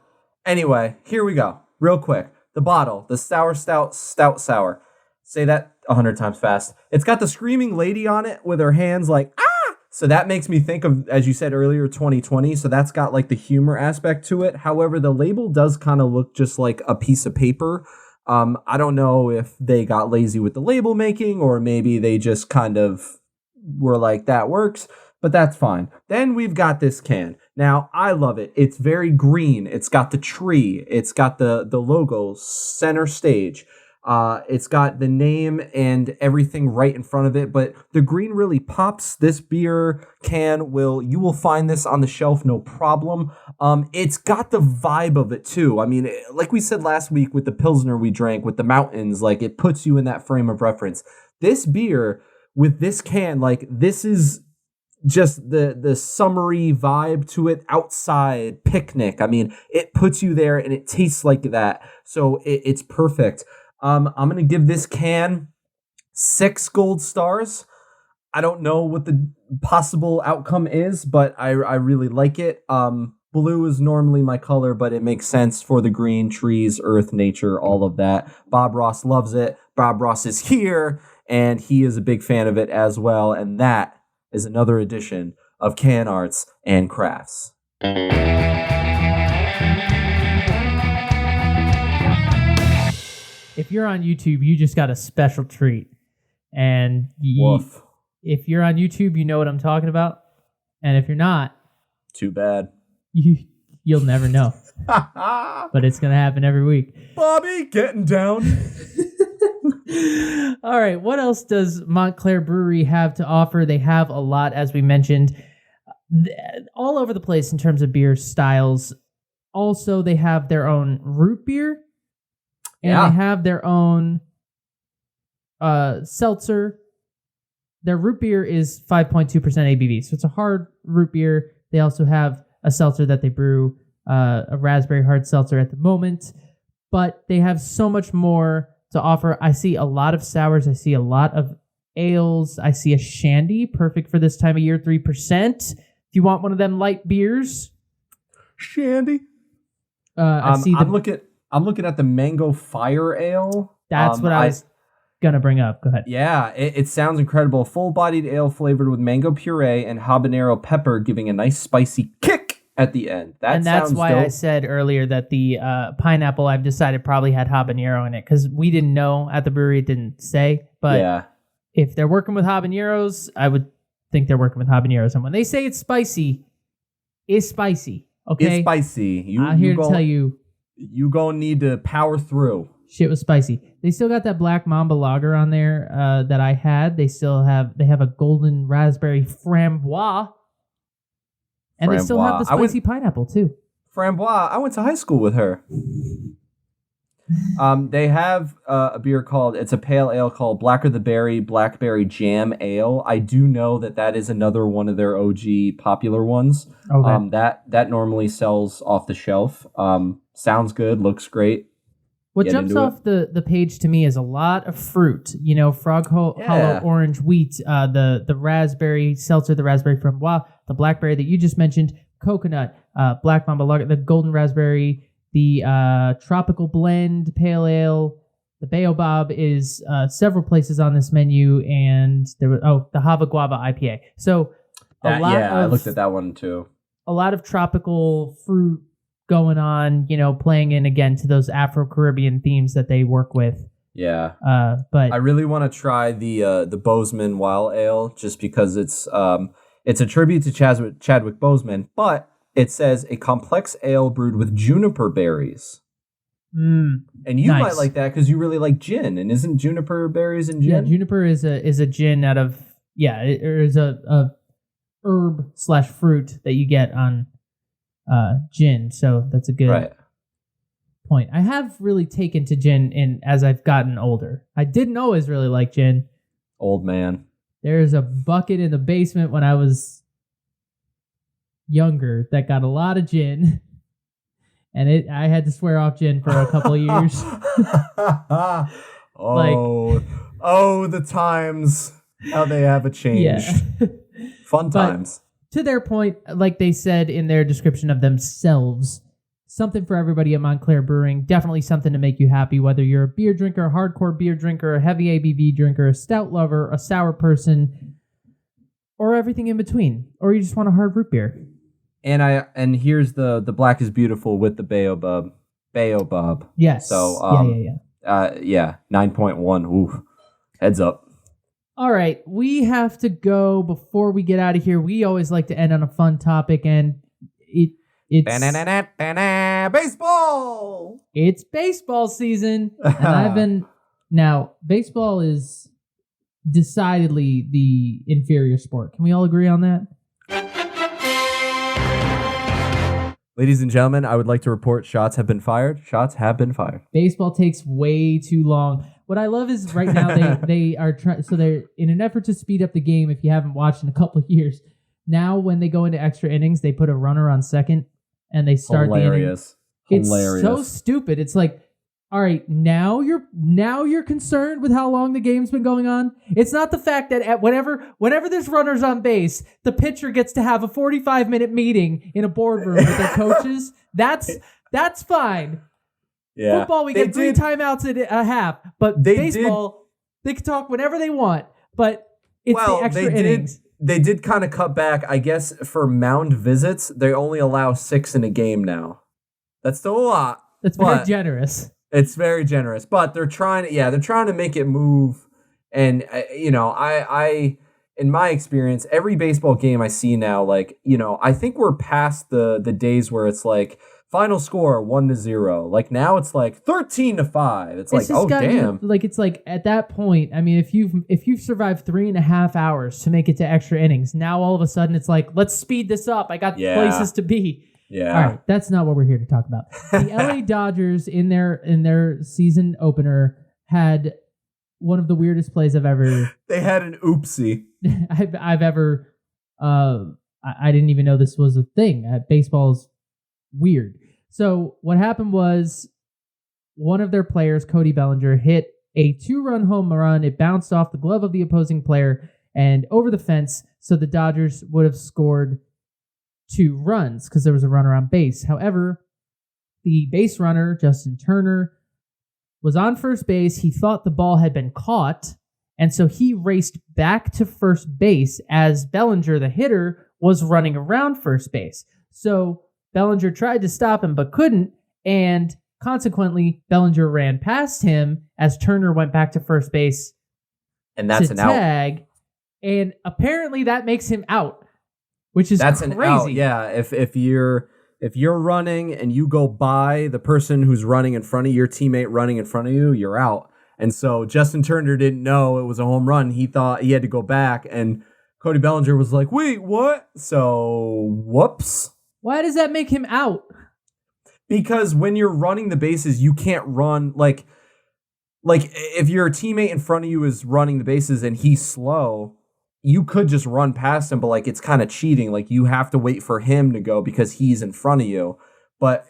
anyway, here we go. Real quick. The bottle, the sour stout sour. Say that 100 times fast. It's got the screaming lady on it with her hands like, ah! So that makes me think of, as you said earlier, 2020. So that's got like the humor aspect to it. However, the label does kind of look just like a piece of paper. I don't know if they got lazy with the label making or maybe they just kind of were like, that works. But that's fine. Then we've got this can. Now, I love it. It's very green. It's got the tree. It's got the logo center stage. It's got the name and everything right in front of it, but the green really pops. This beer can you will find this on the shelf, no problem. It's got the vibe of it too. I mean, like we said last week with the Pilsner we drank with the mountains, like it puts you in that frame of reference. This beer with this can, like this is just the summery vibe to it, outside picnic. I mean, it puts you there and it tastes like that. So it's perfect. I'm going to give this can 6 gold stars. I don't know what the possible outcome is, but I really like it. Blue is normally my color, but it makes sense for the green, trees, earth, nature, all of that. Bob Ross loves it. Bob Ross is here, and he is a big fan of it as well. And that is another edition of Can Arts and Crafts. If you're on YouTube, you just got a special treat. And if you're on YouTube, you know what I'm talking about. And if you're not, too bad. You'll never know. But it's going to happen every week. Bobby, getting down. All right. What else does Montclair Brewery have to offer? They have a lot, as we mentioned, all over the place in terms of beer styles. Also, they have their own root beer. And they have their own seltzer. Their root beer is 5.2% ABV. So it's a hard root beer. They also have a seltzer that they brew, a raspberry hard seltzer at the moment. But they have so much more to offer. I see a lot of sours. I see a lot of ales. I see a shandy, perfect for this time of year, 3%. If you want one of them light beers. Shandy. I'm looking at the Mango Fire Ale. That's what I was going to bring up. Go ahead. Yeah, it sounds incredible. Full-bodied ale flavored with mango puree and habanero pepper, giving a nice spicy kick at the end. That's why dope. I said earlier that the pineapple, I've decided, probably had habanero in it, because we didn't know at the brewery. It didn't say. But if they're working with habaneros, I would think they're working with habaneros. And when they say it's spicy, it's spicy. Okay? It's spicy. I'm here to tell you. You gonna need to power through. Shit was spicy. They still got that Black Mamba lager on there that I had. They have a golden raspberry framboise. And they still have the I went- spicy pineapple too. Framboise. I went to high school with her. They have a beer called, it's a pale ale called Blacker the Berry Blackberry Jam Ale. I do know that is another one of their OG popular ones. Okay. That normally sells off the shelf. Sounds good, looks great. What Get jumps into off the page to me is a lot of fruit. Frog Hollow Yeah. orange wheat, the raspberry seltzer, the raspberry framboise, the blackberry that you just mentioned, coconut, black mamba lager, the golden raspberry, the tropical blend pale ale. The Baobob is several places on this menu, and there was the Hava Guava IPA. So I looked at that one too. A lot of tropical fruit going on, playing in again to those Afro-Caribbean themes that they work with. Yeah. But I really want to try the Bozeman Wild Ale just because it's a tribute to Chadwick Boseman, but it says a complex ale brewed with juniper berries. And you nice. might like that because you really like gin, and isn't juniper berries in gin? Yeah, juniper is a gin out of it is a herb / fruit that you get on gin. So that's a good point. I have really taken to gin as I've gotten older. I didn't always really like gin. Old man. There's a bucket in the basement when I was younger that got a lot of gin, and I had to swear off gin for a couple of years. The times, how they have changed. Yeah. Fun times. But to their point, like they said in their description of themselves, something for everybody at Montclair Brewing. Definitely something to make you happy, whether you're a beer drinker, a hardcore beer drinker, a heavy ABV drinker, a stout lover, a sour person, or everything in between, or you just want a hard root beer. And here's the Black is Beautiful with the Baobob. Yes. So 9.1. Ooh, heads up. All right, we have to go before we get out of here. We always like to end on a fun topic, and it's baseball. It's baseball season, and baseball is decidedly the inferior sport. Can we all agree on that? Ladies and gentlemen, I would like to report shots have been fired. Shots have been fired. Baseball takes way too long. What I love is right now they are trying. So they're in an effort to speed up the game. If you haven't watched in a couple of years, now when they go into extra innings, they put a runner on second and they start the inning. Hilarious. It's so stupid. It's like, all right, now you're concerned with how long the game's been going on. It's not the fact that whenever there's runners on base, the pitcher gets to have a 45-minute meeting in a boardroom with their coaches. That's fine. Yeah. Football, we get 3 timeouts a half, but baseball, they can talk whenever they want. But it's the extra innings. They did kind of cut back, I guess, for mound visits. They only allow 6 in a game now. That's still a lot. That's very generous. It's very generous, but they're trying to make it move. And I in my experience, every baseball game I see now, I think we're past the days where it's like final score 1-0. Like now it's like 13-5. It's like, oh damn! Like it's like at that point. I mean, if you've survived 3.5 hours to make it to extra innings, now all of a sudden it's like, let's speed this up. I got places to be. Yeah. All right, that's not what we're here to talk about. The LA Dodgers in their season opener had one of the weirdest plays I've ever. They had an oopsie. I've ever. I didn't even know this was a thing. Baseball's weird. So what happened was one of their players, Cody Bellinger, hit a 2-run home run. It bounced off the glove of the opposing player and over the fence. So the Dodgers would have scored 2 runs because there was a runner on base. However, the base runner, Justin Turner, was on first base. He thought the ball had been caught, and so he raced back to first base as Bellinger, the hitter, was running around first base. So Bellinger tried to stop him but couldn't, and consequently, Bellinger ran past him as Turner went back to first base and that's to an tag, out. And apparently that makes him out. Which is crazy. An out, yeah. If you're running and you go by the person who's running in front of your teammate running in front of you, you're out. And so Justin Turner didn't know it was a home run. He thought he had to go back, and Cody Bellinger was like, wait, what? So, whoops. Why does that make him out? Because when you're running the bases, you can't run like if your teammate in front of you is running the bases and he's slow, you could just run past him, but like it's kind of cheating. Like you have to wait for him to go because he's in front of you. But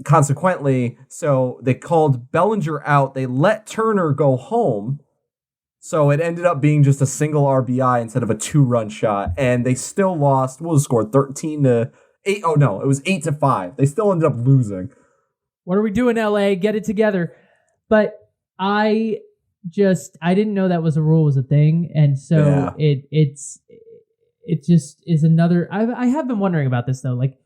consequently, so they called Bellinger out. They let Turner go home. So it ended up being just a single RBI instead of a 2-run shot. And they still lost. What was the score? 13-8. Oh, no, it was 8-5. They still ended up losing. What are we doing, LA? Get it together. But I didn't know that was a rule was a thing. And so it just is another. I have been wondering about this, though. Like,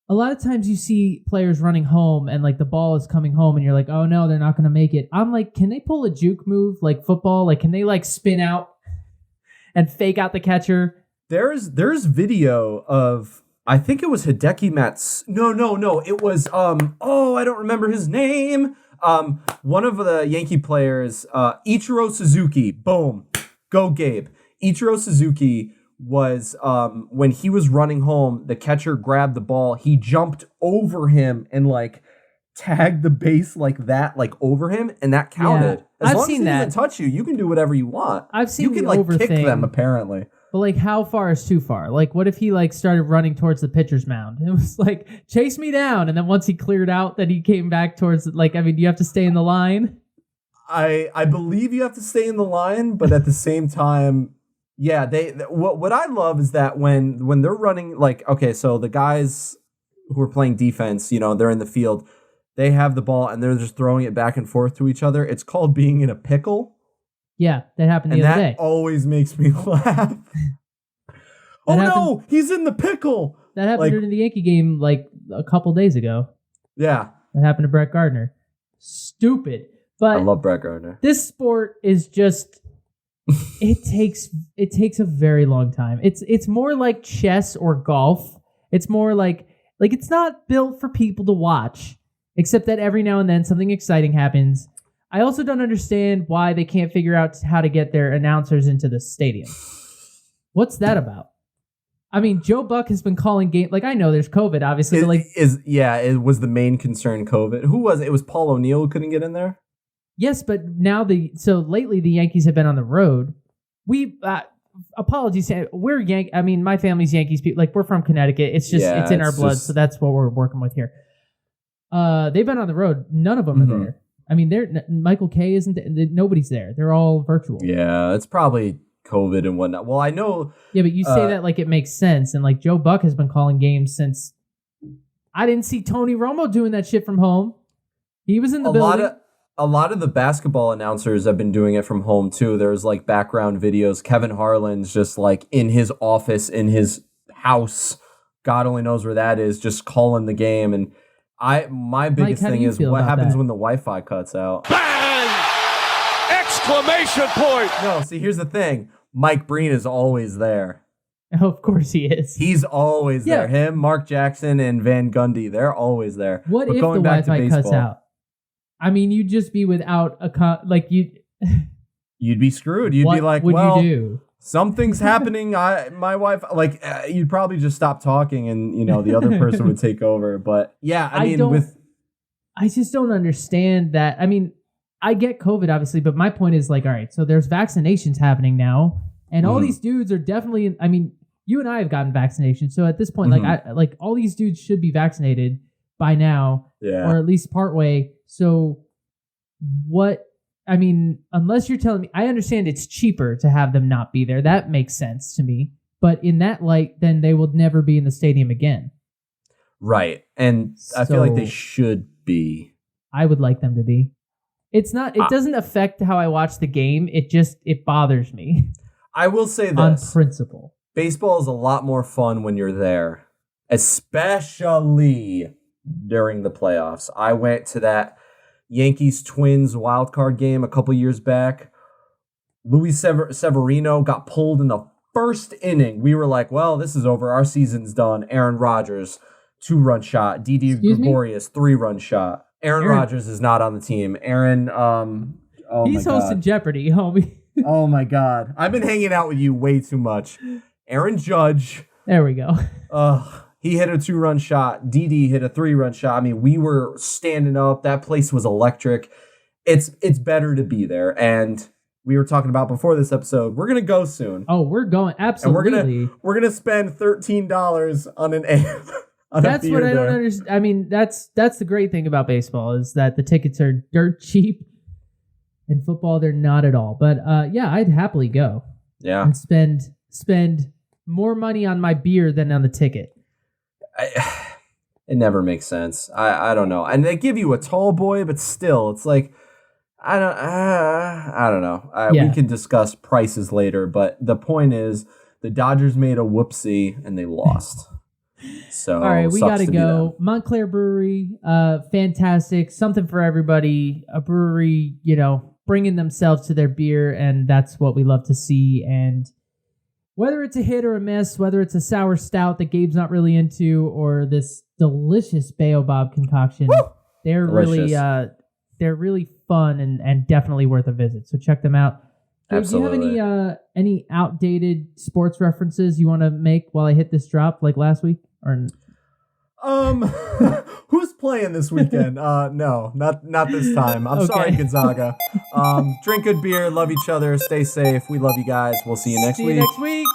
a lot of times you see players running home and like the ball is coming home and you're like, oh no, they're not going to make it. I'm like, can they pull a juke move like football? Like, can they like spin out and fake out the catcher? There's video of, I think it was Hideki Mats. No. It was, I don't remember his name. One of the Yankee players, Ichiro Suzuki. Boom. Go Gabe. Ichiro Suzuki was when he was running home, the catcher grabbed the ball, he jumped over him and like tagged the base like that, like over him, and that counted. Yeah, As long as he doesn't touch you, you can do whatever you want. I've seen you can the like over kick thing, them apparently. But like, how far is too far? Like, what if he like started running towards the pitcher's mound? It was like, chase me down, and then once he cleared out, that he came back towards. Like, I mean, do you have to stay in the line? I believe you have to stay in the line, but at the same time. Yeah, what I love is that when they're running, like, okay, so the guys who are playing defense, you know, they're in the field, they have the ball and they're just throwing it back and forth to each other. It's called being in a pickle. Yeah, that happened the other day. And that always makes me laugh. No, he's in the pickle. That happened during the Yankee game like a couple days ago. Yeah. That happened to Brett Gardner. Stupid. But I love Brett Gardner. This sport is just... it takes a very long time. It's more like chess or golf. It's more like it's not built for people to watch, except that every now and then something exciting happens. I also don't understand why they can't figure out how to get their announcers into the stadium. What's that about? I mean, Joe Buck has been calling game. Like, I know there's COVID, obviously, but like, it was the main concern. COVID. Who was it? It was Paul O'Neill who couldn't get in there. Yes, but now lately the Yankees have been on the road. We apologies, we're I mean, my family's Yankees people. Like, we're from Connecticut. It's just it's in our blood, so that's what we're working with here. They've been on the road. None of them are there. I mean, Michael K isn't. Nobody's there. They're all virtual. Yeah, it's probably COVID and whatnot. Well, I know. Yeah, but you say that like it makes sense, and like Joe Buck has been calling games since. I didn't see Tony Romo doing that shit from home. He was in the building. A lot of the basketball announcers have been doing it from home too. There's like background videos. Kevin Harlan's just like in his office, in his house. God only knows where that is, just calling the game. And my biggest thing is what happens when the Wi-Fi cuts out. Bang! Exclamation point! No, see, here's the thing. Mike Breen is always there. Oh, of course he is. He's always there. Him, Mark Jackson, and Van Gundy, they're always there. What if the Wi-Fi cuts out? I mean, you'd just be without you'd be screwed. You'd be like, what well, would you do? Something's happening. My wife, you'd probably just stop talking, and the other person would take over. But yeah, I just don't understand that. I mean, I get COVID obviously, but my point is like, all right, so there's vaccinations happening now, and all these dudes are definitely. I mean, you and I have gotten vaccinations, so at this point, all these dudes should be vaccinated by now, or at least partway. So what, I mean, unless you're telling me, I understand it's cheaper to have them not be there. That makes sense to me. But in that light, then they will never be in the stadium again. Right. And I feel like they should be. I would like them to be. It doesn't affect how I watch the game. It bothers me. I will say this. On principle. Baseball is a lot more fun when you're there, especially during the playoffs. I went to that Yankees-Twins wildcard game a couple years back. Luis Severino got pulled in the first inning. We were like, well, this is over. Our season's done. Aaron Rodgers, 2-run shot. Didi Gregorius, 3-run shot. Aaron Rodgers is not on the team. Aaron, he's hosting Jeopardy, homie. Oh my God. I've been hanging out with you way too much. Aaron Judge. There we go. He hit a 2-run shot. DD hit a 3-run shot. I mean, we were standing up. That place was electric. It's better to be there. And we were talking about before this episode, we're gonna go soon. Oh, we're going absolutely. And we're gonna spend $13 on an amp. That's what I don't understand. I mean, that's the great thing about baseball is that the tickets are dirt cheap. In football, they're not at all. But yeah, I'd happily go. Yeah. And spend more money on my beer than on the ticket. It never makes sense. I don't know. And they give you a tall boy, but still, it's like I don't know. We can discuss prices later, but the point is the Dodgers made a whoopsie and they lost. So all right, we got to go. Montclair Brewery, fantastic. Something for everybody. A brewery, bringing themselves to their beer, and that's what we love to see. And whether it's a hit or a miss, whether it's a sour stout that Gabe's not really into, or this delicious Baobob concoction, they're delicious. really fun and definitely worth a visit. So check them out. Gabe, Absolutely. do you have any outdated sports references you want to make while I hit this drop like last week? Or who's playing this weekend? No, not this time. I'm sorry, Gonzaga. Drink good beer, love each other, stay safe. We love you guys. We'll see you next week. See you next week.